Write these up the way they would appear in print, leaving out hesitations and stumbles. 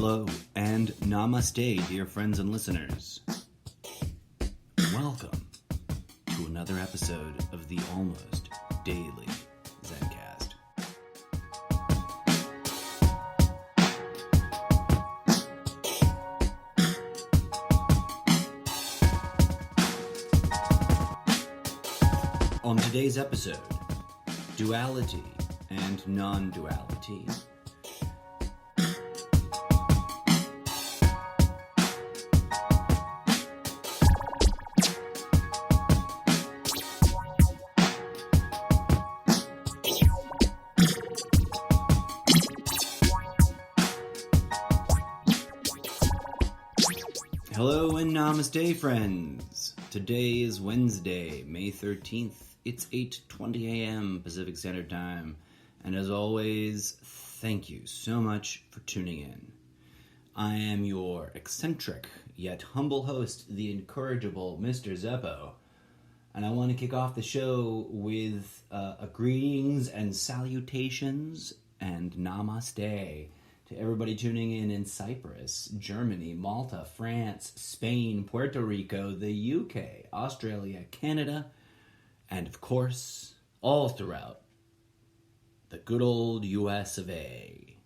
Hello and namaste, dear friends and listeners. Welcome to another episode of the Almost Daily Zencast. On today's episode, Duality and Non-Duality. Hello and namaste, friends. Today is Wednesday, May 13th. It's 8:20 a.m. Pacific Standard Time. And as always, thank you so much for tuning in. I am your eccentric yet humble host, the incorrigible Mr. Zeppo. And I want to kick off the show with a greetings and salutations and namaste to everybody tuning in Cyprus, Germany, Malta, France, Spain, Puerto Rico, the UK, Australia, Canada, and of course, all throughout the good old US of A,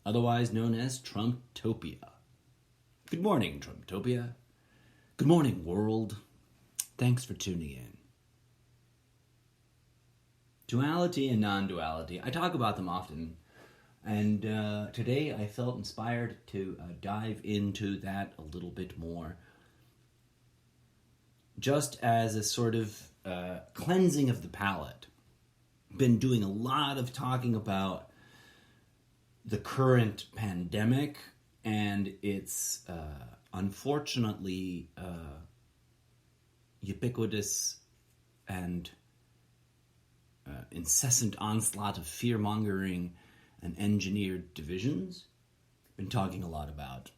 otherwise known as Trumptopia. Good morning, Trumptopia. Good morning, world. Thanks for tuning in. Duality and non-duality. I talk about them often. And today I felt inspired to dive into that a little bit more. Just as a sort of cleansing of the palate. Been doing a lot of talking about the current pandemic and its unfortunately ubiquitous and incessant onslaught of fear-mongering and engineered divisions. Been talking a lot about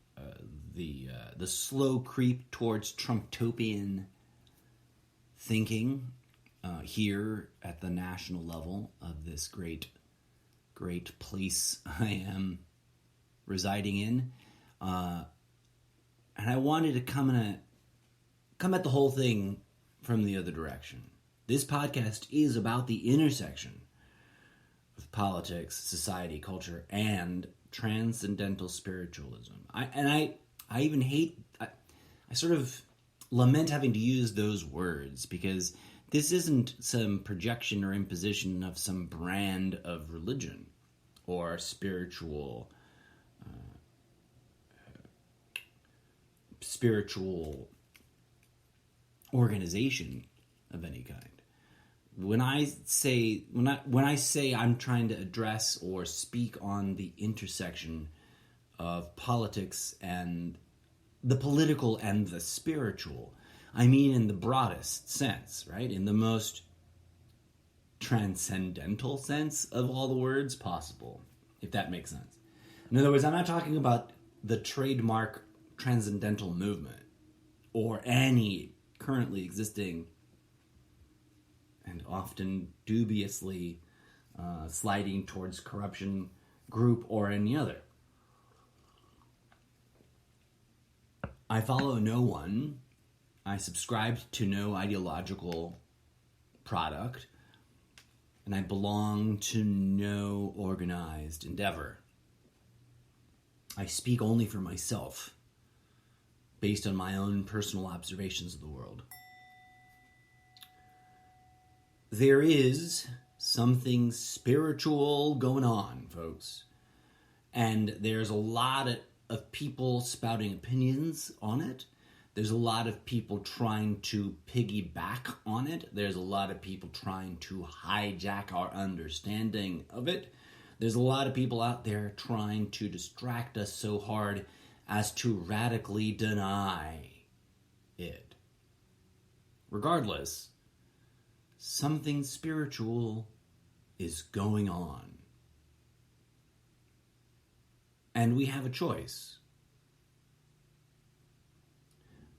the slow creep towards Trumptopian thinking here at the national level of this great place I am residing in, and I wanted to come at the whole thing from the other direction. This podcast is about the intersection of politics, society, culture, and transcendental spiritualism. I sort of lament having to use those words because this isn't some projection or imposition of some brand of religion or spiritual organization of any kind. When I say I'm trying to address or speak on the intersection of politics and the political and the spiritual, I mean in the broadest sense, right? In the most transcendental sense of all the words possible, if that makes sense. In other words, I'm not talking about the trademark transcendental movement or any currently existing and often dubiously sliding towards corruption group or any other. I follow no one. I subscribe to no ideological product. And I belong to no organized endeavor. I speak only for myself, based on my own personal observations of the world. There is something spiritual going on, folks. And there's a lot of people spouting opinions on it. There's a lot of people trying to piggyback on it. There's a lot of people trying to hijack our understanding of it. There's a lot of people out there trying to distract us so hard as to radically deny it. Regardless, something spiritual is going on. And we have a choice.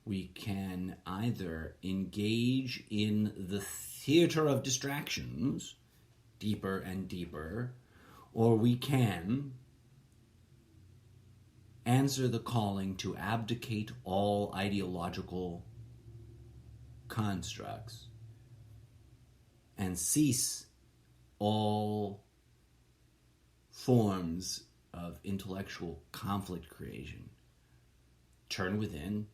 We can either engage in the theater of distractions, deeper and deeper, or we can answer the calling to abdicate all ideological constructs and cease all forms of intellectual conflict creation. Turn within,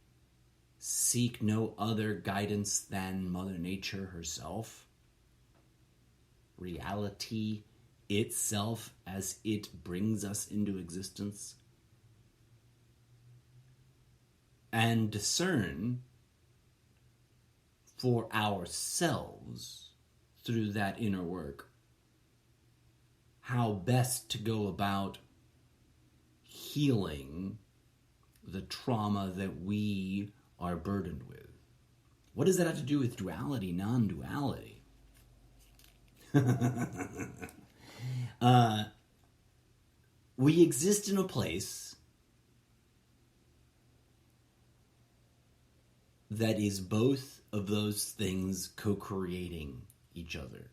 seek no other guidance than Mother Nature herself, reality itself as it brings us into existence, and discern for ourselves through that inner work how best to go about healing the trauma that we are burdened with. What does that have to do with duality, non-duality? We exist in a place that is both of those things co-creating each other.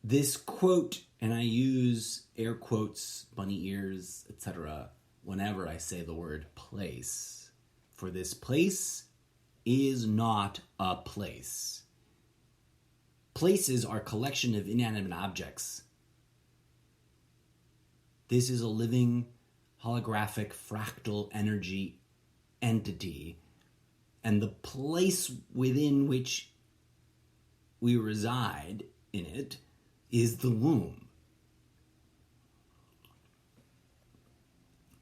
This quote, and I use air quotes, bunny ears, etc., whenever I say the word place. For this place is not a place. Places are a collection of inanimate objects. This is a living, holographic, fractal energy entity. And the place within which we reside in it is the womb.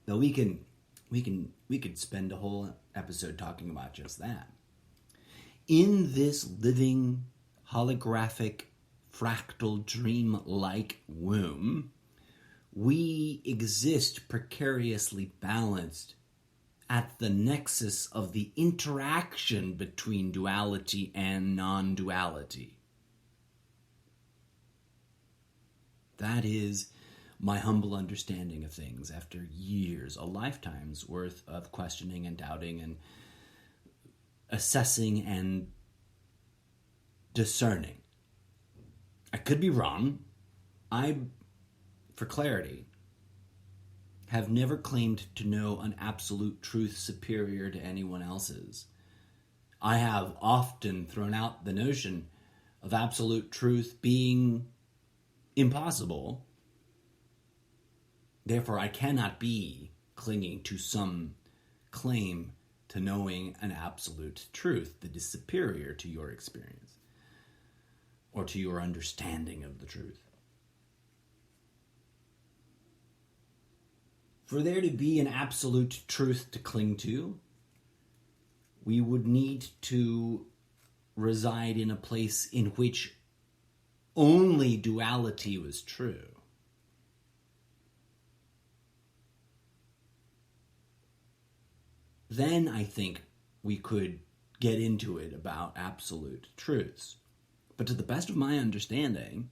Now we could spend a whole episode talking about just that. In this living, holographic, fractal, dream-like womb, we exist precariously balanced at the nexus of the interaction between duality and non-duality. That is my humble understanding of things after years, a lifetime's worth of questioning and doubting and assessing and discerning. I could be wrong. I, for clarity, have never claimed to know an absolute truth superior to anyone else's. I have often thrown out the notion of absolute truth being impossible. Therefore, I cannot be clinging to some claim to knowing an absolute truth that is superior to your experience or to your understanding of the truth. For there to be an absolute truth to cling to, we would need to reside in a place in which only duality was true. Then I think we could get into it about absolute truths. But to the best of my understanding,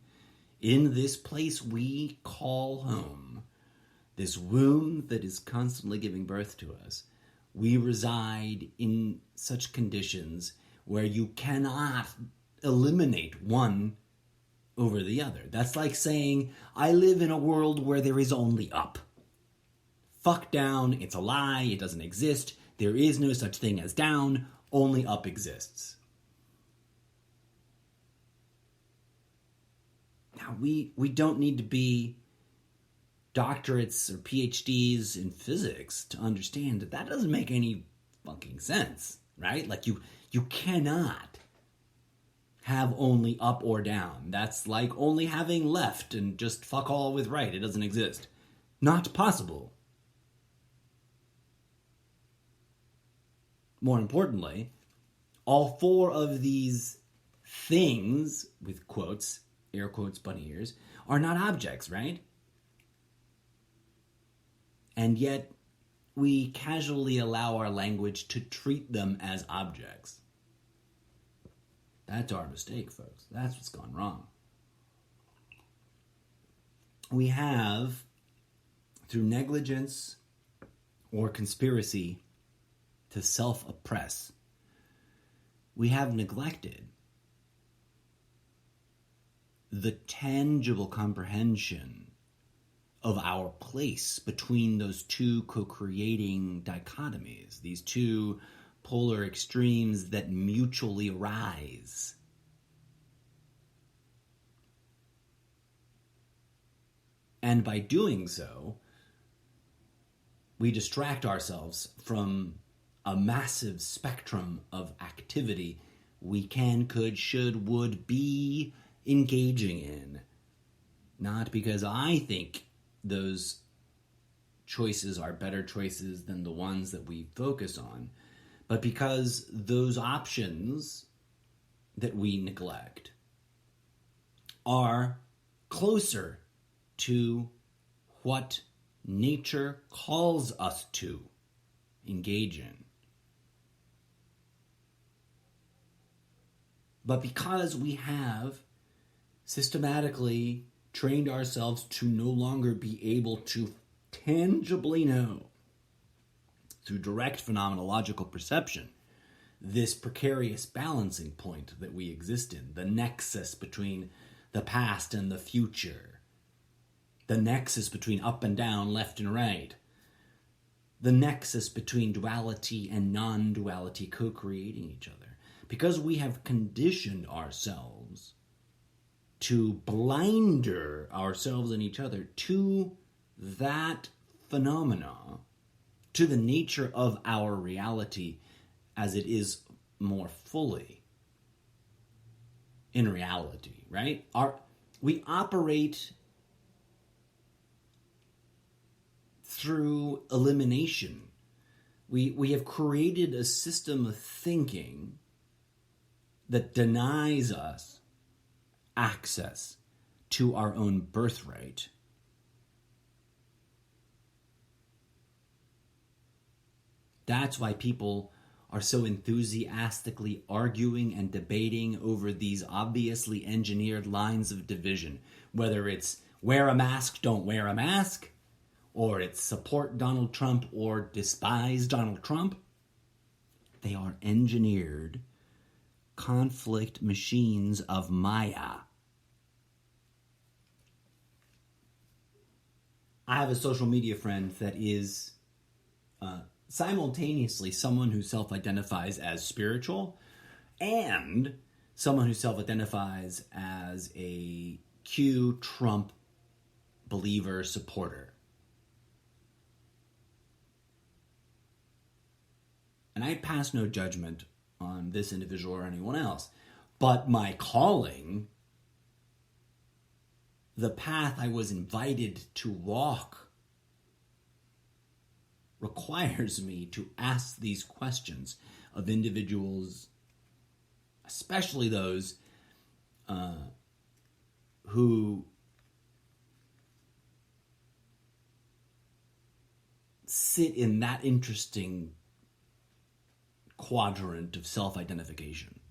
in this place we call home, this womb that is constantly giving birth to us, we reside in such conditions where you cannot eliminate one over the other. That's like saying, I live in a world where there is only up. Fuck down, it's a lie, it doesn't exist, there is no such thing as down, only up exists. Now, we don't need to be doctorates or PhDs in physics to understand that that doesn't make any fucking sense, right? Like, you cannot have only up or down. That's like only having left and just fuck all with right. It doesn't exist. Not possible. More importantly, all four of these things, with quotes, air quotes, bunny ears, are not objects, right? And yet, we casually allow our language to treat them as objects. That's our mistake, folks. That's what's gone wrong. We have, through negligence or conspiracy to self-oppress, we have neglected the tangible comprehension of our place between those two co-creating dichotomies, these two polar extremes that mutually arise. And by doing so, we distract ourselves from a massive spectrum of activity we can, could, should, would be engaging in. Not because I think those choices are better choices than the ones that we focus on, but because those options that we neglect are closer to what nature calls us to engage in. But because we have systematically trained ourselves to no longer be able to tangibly know through direct phenomenological perception this precarious balancing point that we exist in, the nexus between the past and the future, the nexus between up and down, left and right, the nexus between duality and non-duality co-creating each other. Because we have conditioned ourselves to blinder ourselves and each other to that phenomena, to the nature of our reality as it is more fully in reality, right? We operate through elimination. We have created a system of thinking that denies us access to our own birthright. That's why people are so enthusiastically arguing and debating over these obviously engineered lines of division, whether it's wear a mask, don't wear a mask, or it's support Donald Trump or despise Donald Trump. They are engineered conflict machines of Maya. I have a social media friend that is simultaneously someone who self-identifies as spiritual and someone who self-identifies as a Q Trump believer supporter. And I pass no judgment on this individual or anyone else. But my calling, the path I was invited to walk, requires me to ask these questions of individuals, especially those who sit in that interesting quadrant of self-identification.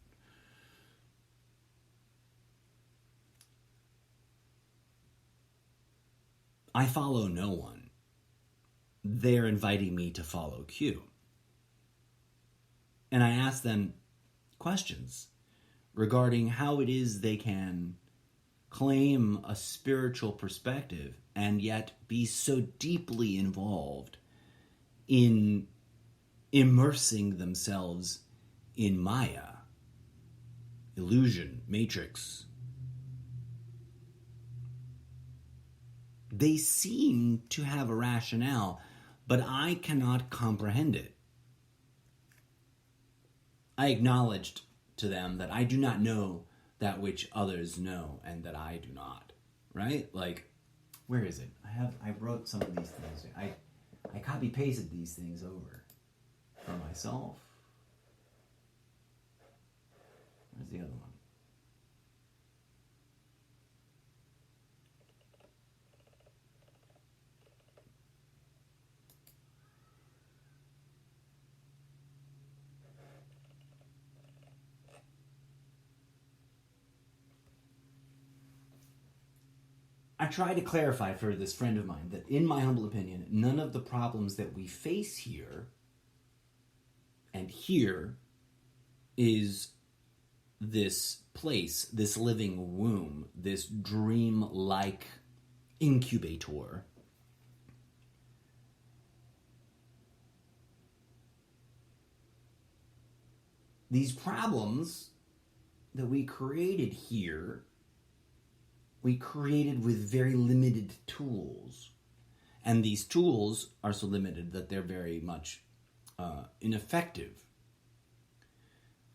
I follow no one. They're inviting me to follow Q. And I ask them questions regarding how it is they can claim a spiritual perspective and yet be so deeply involved in immersing themselves in Maya, illusion, matrix. They seem to have a rationale, but I cannot comprehend it. I acknowledged to them that I do not know that which others know and that I do not, right? Like, where is it? I wrote some of these things. I copy pasted these things over for myself. Where's the other one? I try to clarify for this friend of mine that, in my humble opinion, none of the problems that we face here and here is this place, this living womb, this dream-like incubator these problems that we created here, we created with very limited tools. And these tools are so limited that they're very much ineffective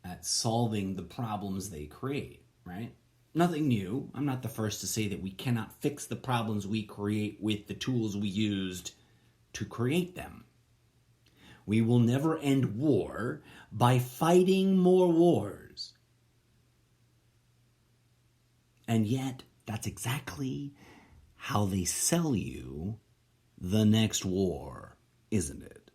at solving the problems they create, right? Nothing new. I'm not the first to say that we cannot fix the problems we create with the tools we used to create them. We will never end war by fighting more wars. And yet, that's exactly how they sell you the next war, isn't it?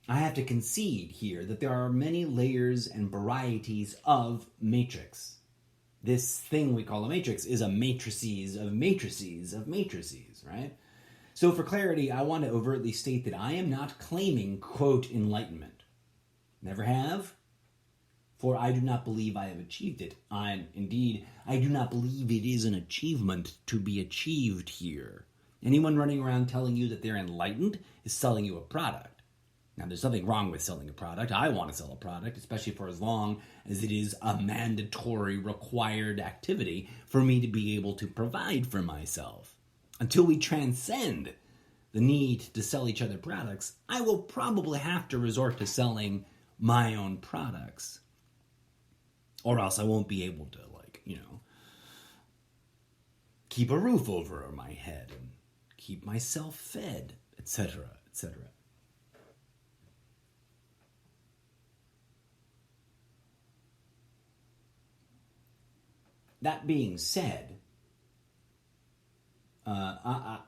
I have to concede here that there are many layers and varieties of matrix. This thing we call a matrix is a matrices of matrices of matrices, right? So for clarity, I want to overtly state that I am not claiming, quote, enlightenment. Never have, for I do not believe I have achieved it. Indeed, I do not believe it is an achievement to be achieved here. Anyone running around telling you that they're enlightened is selling you a product. Now, there's nothing wrong with selling a product. I want to sell a product, especially for as long as it is a mandatory, required activity for me to be able to provide for myself. Until we transcend the need to sell each other products, I will probably have to resort to selling my own products. Or else I won't be able to, keep a roof over my head and keep myself fed, etc., etc. That being said, I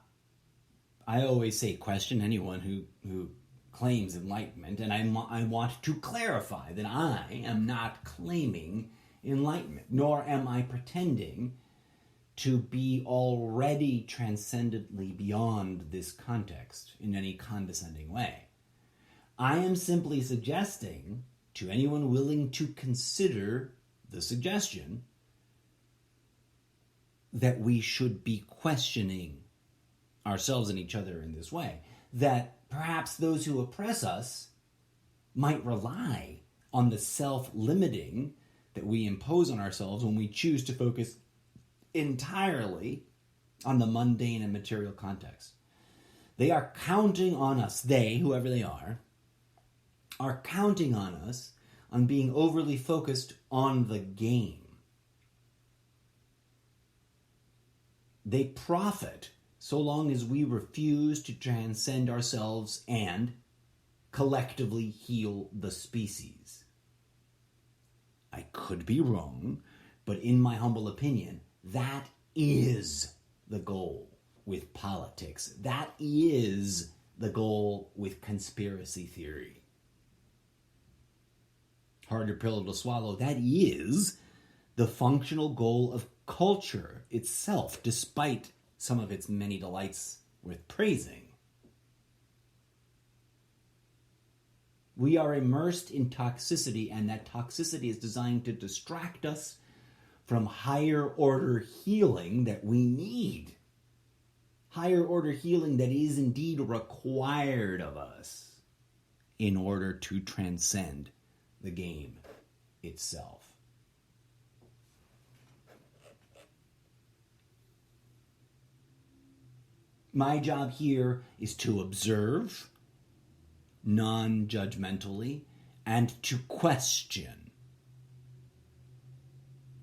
always say question anyone who claims enlightenment, and I want to clarify that I am not claiming enlightenment, nor am I pretending to be already transcendently beyond this context in any condescending way. I am simply suggesting to anyone willing to consider the suggestion that we should be questioning ourselves and each other in this way, that perhaps those who oppress us might rely on the self-limiting that we impose on ourselves when we choose to focus entirely on the mundane and material context. They are counting on us, whoever they are counting on us on being overly focused on the game. They profit so long as we refuse to transcend ourselves and collectively heal the species. I could be wrong, but in my humble opinion, that is the goal with politics. That is the goal with conspiracy theory. Harder pill to swallow. That is the functional goal of culture itself, despite some of its many delights worth praising. We are immersed in toxicity, and that toxicity is designed to distract us from higher order healing that we need. Higher order healing that is indeed required of us in order to transcend the game itself. My job here is to observe non-judgmentally and to question.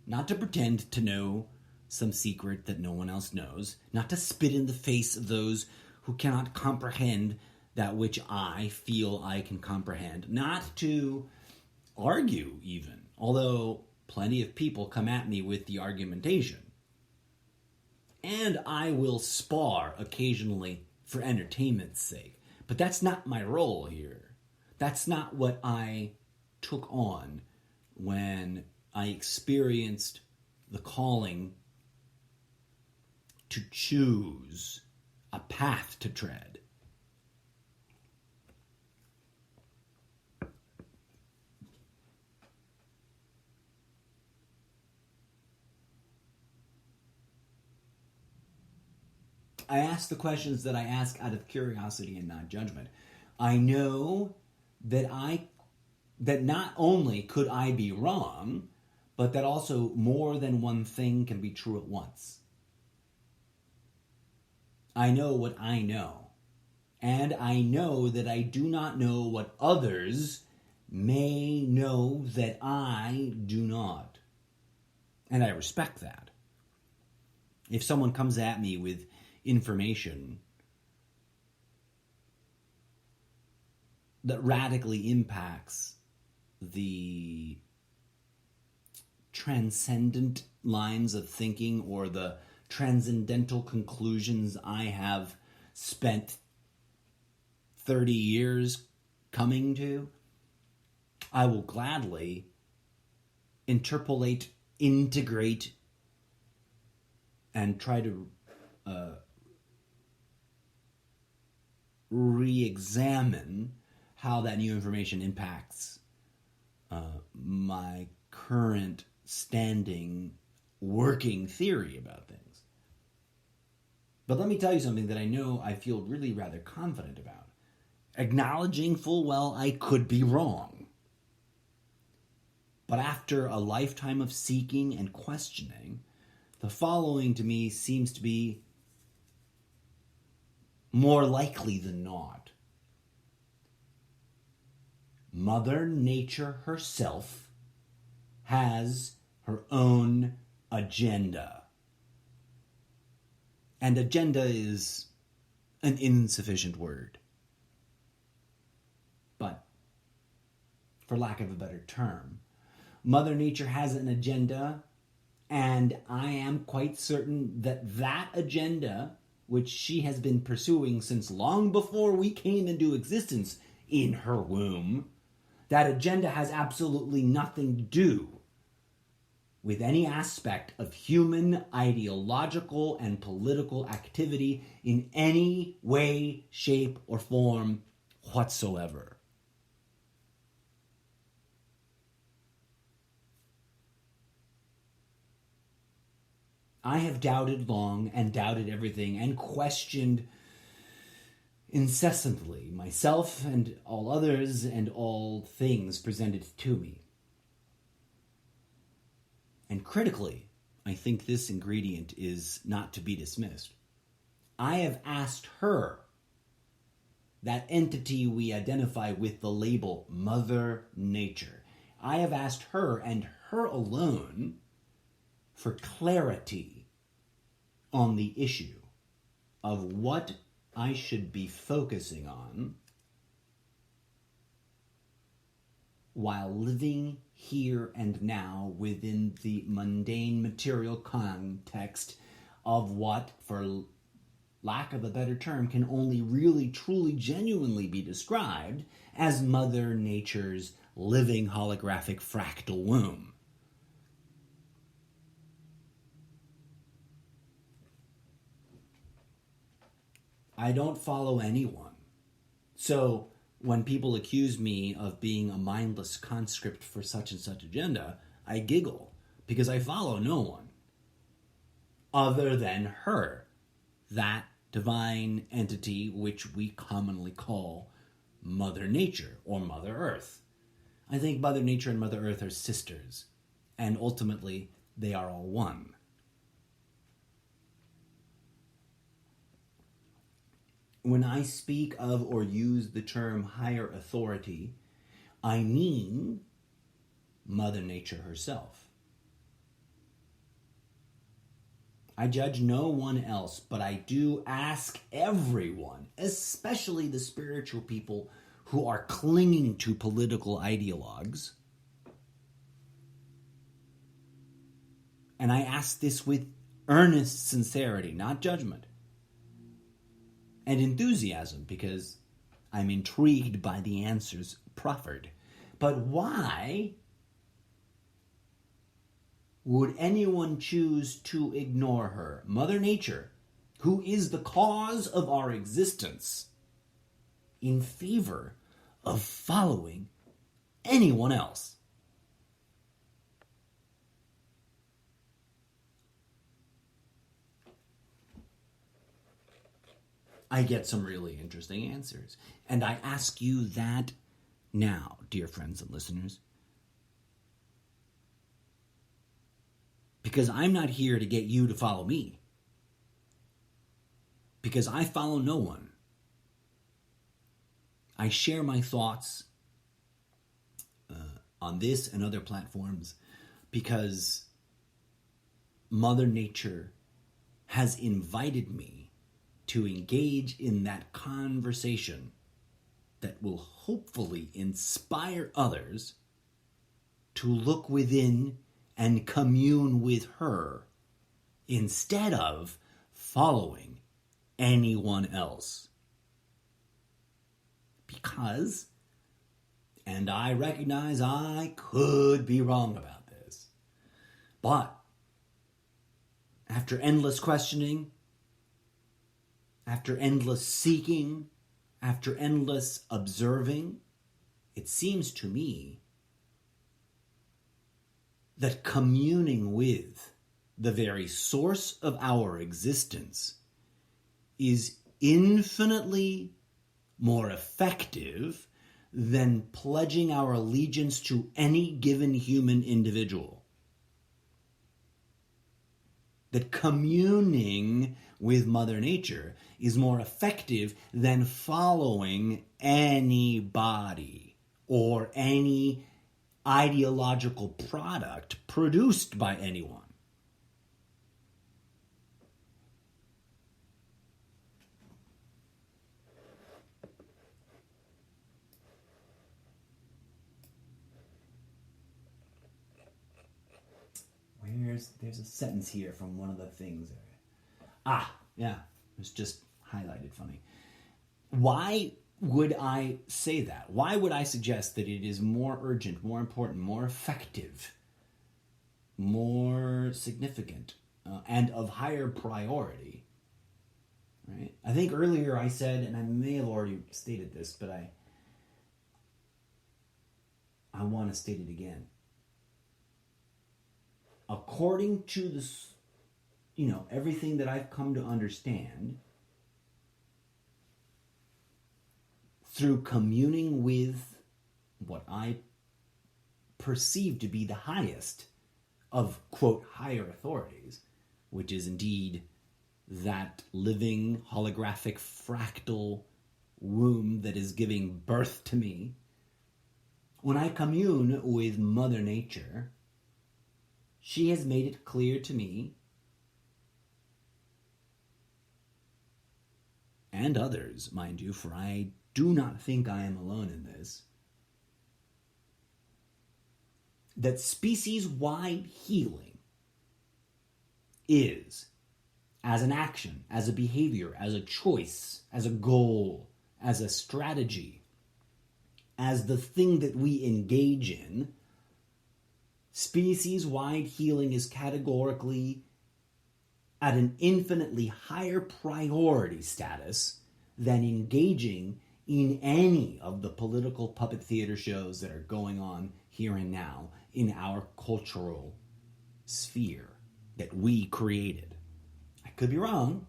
Not to pretend to know some secret that no one else knows, not to spit in the face of those who cannot comprehend that which I feel I can comprehend, not to argue even, although plenty of people come at me with the argumentation. And I will spar occasionally for entertainment's sake. But that's not my role here. That's not what I took on when I experienced the calling to choose a path to tread. I ask the questions that I ask out of curiosity and not judgment. I know that not only could I be wrong, but that also more than one thing can be true at once. I know what I know, and I know that I do not know what others may know that I do not. And I respect that. If someone comes at me with information that radically impacts the transcendent lines of thinking or the transcendental conclusions I have spent 30 years coming to, I will gladly interpolate, integrate, and try to re-examine how that new information impacts my current standing working theory about things. But let me tell you something that I know I feel really rather confident about. Acknowledging full well I could be wrong. But after a lifetime of seeking and questioning, the following to me seems to be more likely than not. Mother Nature herself has her own agenda. And agenda is an insufficient word. But, for lack of a better term, Mother Nature has an agenda, and I am quite certain that that agenda, which she has been pursuing since long before we came into existence in her womb, that agenda has absolutely nothing to do with any aspect of human ideological and political activity in any way, shape, or form whatsoever. I have doubted long and doubted everything and questioned incessantly myself and all others and all things presented to me. And critically, I think this ingredient is not to be dismissed. I have asked her, that entity we identify with the label Mother Nature, I have asked her and her alone for clarity on the issue of what I should be focusing on while living here and now within the mundane material context of what, for lack of a better term, can only really, truly, genuinely be described as Mother Nature's living holographic fractal womb. I don't follow anyone. So when people accuse me of being a mindless conscript for such and such agenda, I giggle because I follow no one other than her, that divine entity which we commonly call Mother Nature or Mother Earth. I think Mother Nature and Mother Earth are sisters, and ultimately they are all one. When I speak of or use the term higher authority, I mean Mother Nature herself. I judge no one else, but I do ask everyone, especially the spiritual people who are clinging to political ideologues, and I ask this with earnest sincerity, not judgment, and enthusiasm, because I'm intrigued by the answers proffered. But why would anyone choose to ignore her, Mother Nature, who is the cause of our existence, in favor of following anyone else? I get some really interesting answers. And I ask you that now, dear friends and listeners. Because I'm not here to get you to follow me. Because I follow no one. I share my thoughts on this and other platforms because Mother Nature has invited me to engage in that conversation that will hopefully inspire others to look within and commune with her instead of following anyone else. Because, and I recognize I could be wrong about this, but after endless questioning, after endless seeking, after endless observing, it seems to me that communing with the very source of our existence is infinitely more effective than pledging our allegiance to any given human individual. That communing with Mother Nature is more effective than following anybody or any ideological product produced by anyone. There's a sentence here from one of the things. Yeah, it's just highlighted funny. Why would I say that? Why would I suggest that it is more urgent, more important, more effective, more significant, and of higher priority? Right? I think earlier I said, and I may have already stated this, but I want to state it again. According to this, everything that I've come to understand through communing with what I perceive to be the highest of, quote, higher authorities, which is indeed that living holographic fractal womb that is giving birth to me. When I commune with Mother Nature, she has made it clear to me, and others, mind you, for I do not think I am alone in this, that species-wide healing is, as an action, as a behavior, as a choice, as a goal, as a strategy, as the thing that we engage in, species-wide healing is categorically at an infinitely higher priority status than engaging in any of the political puppet theater shows that are going on here and now in our cultural sphere that we created. I could be wrong.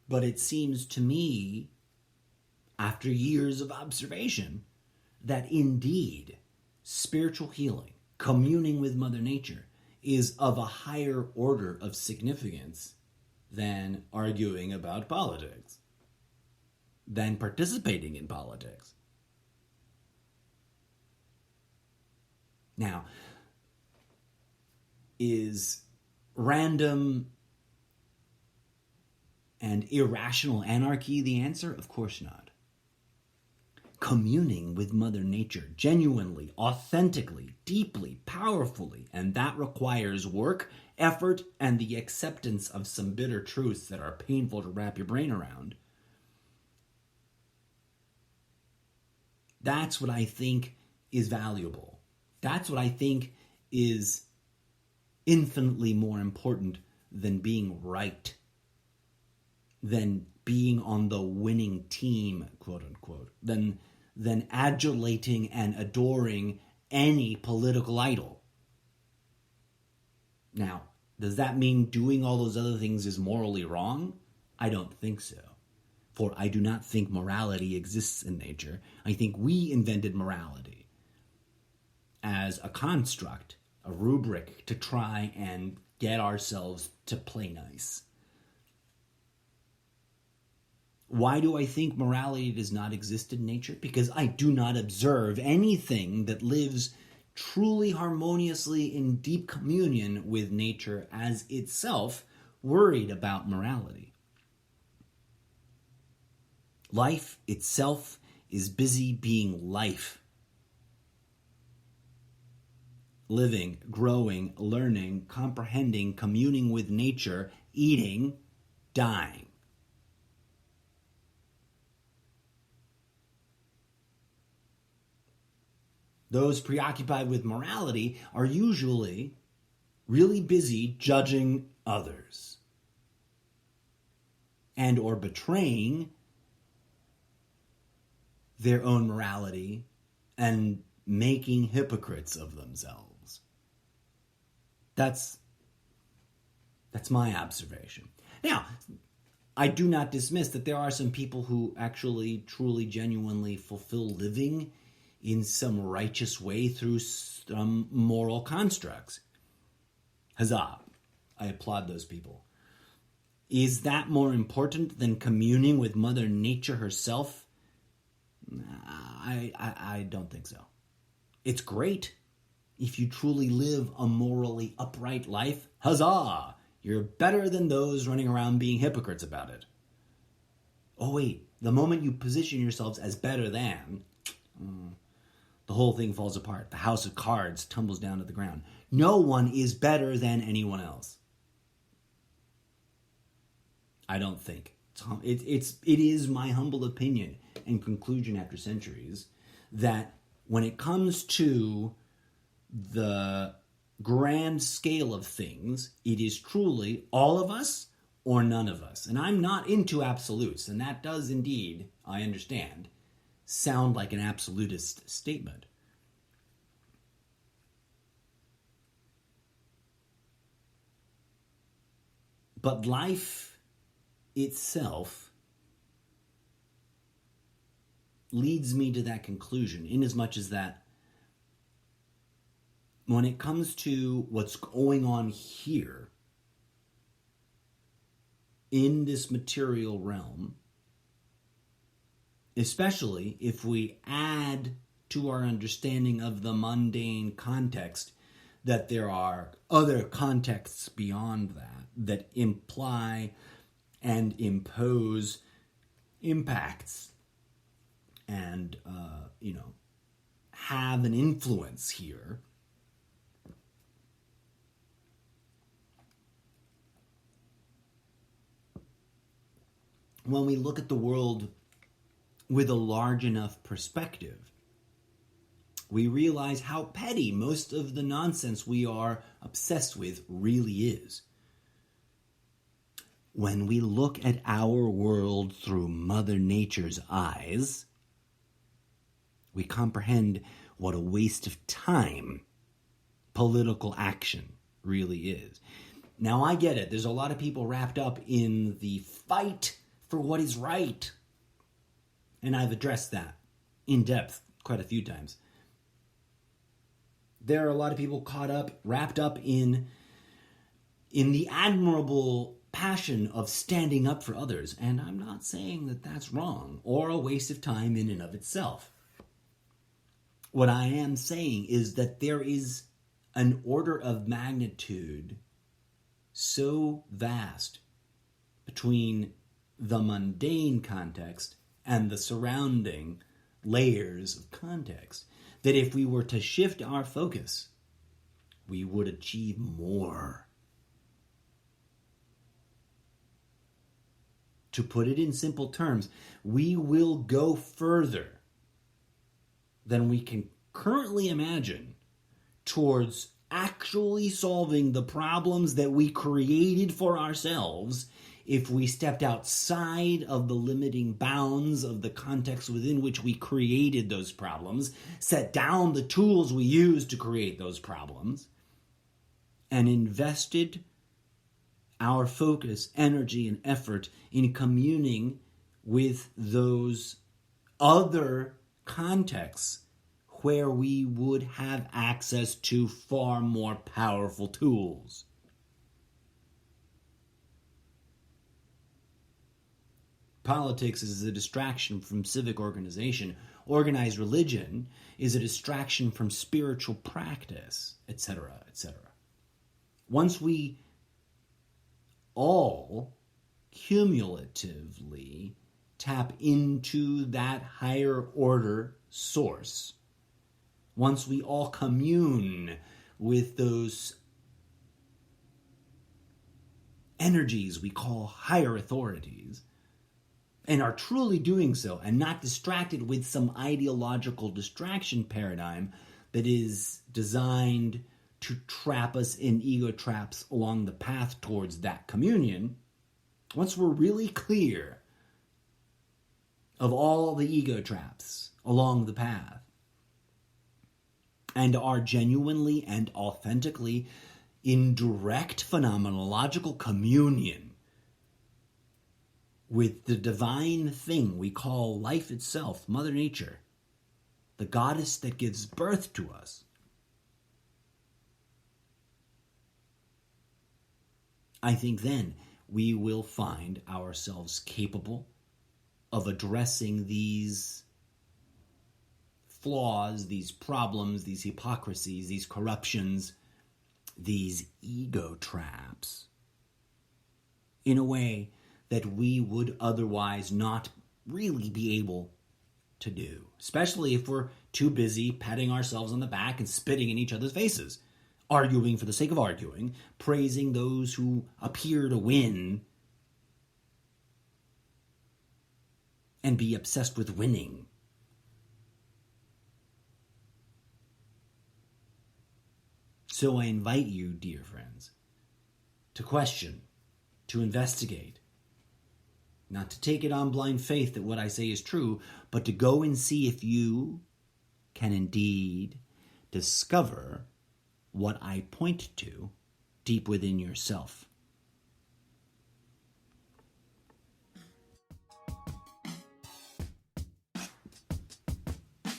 But it seems to me, after years of observation, that indeed spiritual healing, communing with Mother Nature, is of a higher order of significance than arguing about politics, than participating in politics. Now, is random and irrational anarchy the answer? Of course not. Communing with Mother Nature genuinely, authentically, deeply, powerfully, and that requires work, effort, and the acceptance of some bitter truths that are painful to wrap your brain around. That's what I think is valuable. That's what I think is infinitely more important than being right, than being on the winning team, quote unquote, than than adulating and adoring any political idol. Now, does that mean doing all those other things is morally wrong? I don't think so. For I do not think morality exists in nature. I think we invented morality as a construct, a rubric to try and get ourselves to play nice. Why do I think morality does not exist in nature? Because I do not observe anything that lives truly harmoniously in deep communion with nature as itself worried about morality. Life itself is busy being life. Living, growing, learning, comprehending, communing with nature, eating, dying. Those preoccupied with morality are usually really busy judging others and or betraying their own morality and making hypocrites of themselves. That's my observation. Now, I do not dismiss that there are some people who actually, truly, genuinely fulfill living in some righteous way through some moral constructs. Huzzah. I applaud those people. Is that more important than communing with Mother Nature herself? I don't think so. It's great if you truly live a morally upright life. Huzzah! You're better than those running around being hypocrites about it. Oh wait, the moment you position yourselves as better than, the whole thing falls apart. The house of cards tumbles down to the ground. No one is better than anyone else. I don't think. It is my humble opinion and conclusion after centuries that when it comes to the grand scale of things, it is truly all of us or none of us. And I'm not into absolutes, and that does indeed, I understand, sound like an absolutist statement. But life itself leads me to that conclusion, inasmuch as that when it comes to what's going on here in this material realm, especially if we add to our understanding of the mundane context that there are other contexts beyond that imply and impose impacts and, have an influence here. When we look at the world with a large enough perspective, we realize how petty most of the nonsense we are obsessed with really is. When we look at our world through Mother Nature's eyes, we comprehend what a waste of time political action really is. Now, I get it. There's a lot of people wrapped up in the fight for what is right. And I've addressed that in depth quite a few times. There are a lot of people wrapped up in the admirable passion of standing up for others. And I'm not saying that that's wrong or a waste of time in and of itself. What I am saying is that there is an order of magnitude so vast between the mundane context and the surrounding layers of context that if we were to shift our focus, we would achieve more. To put it in simple terms, we will go further than we can currently imagine towards actually solving the problems that we created for ourselves if we stepped outside of the limiting bounds of the context within which we created those problems, set down the tools we used to create those problems, and invested our focus, energy, and effort in communing with those other contexts where we would have access to far more powerful tools. Politics is a distraction from civic organization. Organized religion is a distraction from spiritual practice, etc., etc. Once we all cumulatively tap into that higher order source, once we all commune with those energies we call higher authorities, and are truly doing so, and not distracted with some ideological distraction paradigm that is designed to trap us in ego traps along the path towards that communion, once we're really clear of all the ego traps along the path, and are genuinely and authentically in direct phenomenological communion with the divine thing we call life itself, Mother Nature, the goddess that gives birth to us, I think then we will find ourselves capable of addressing these flaws, these problems, these hypocrisies, these corruptions, these ego traps in a way that we would otherwise not really be able to do, especially if we're too busy patting ourselves on the back and spitting in each other's faces, arguing for the sake of arguing, praising those who appear to win, and be obsessed with winning. So I invite you, dear friends, to question, to investigate, not to take it on blind faith that what I say is true, but to go and see if you can indeed discover what I point to deep within yourself.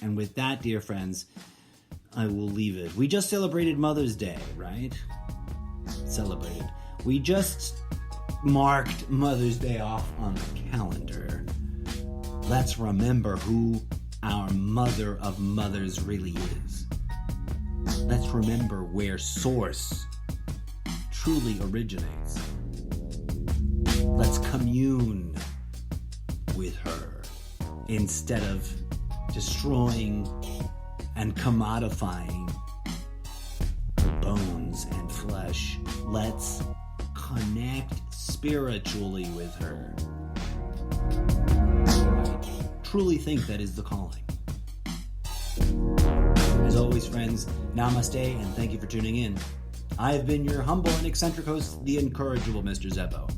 And with that, dear friends, I will leave it. We just celebrated Mother's Day, right? Celebrated. We just marked Mother's Day off on the calendar. Let's remember who our mother of mothers really is. Let's remember where Source truly originates. Let's commune with her instead of destroying and commodifying her bones and flesh. Let's connect spiritually with her. I truly think that is the calling. As always, friends, namaste and thank you for tuning in. I have been your humble and eccentric host, the incorrigible Mr. Zeppo.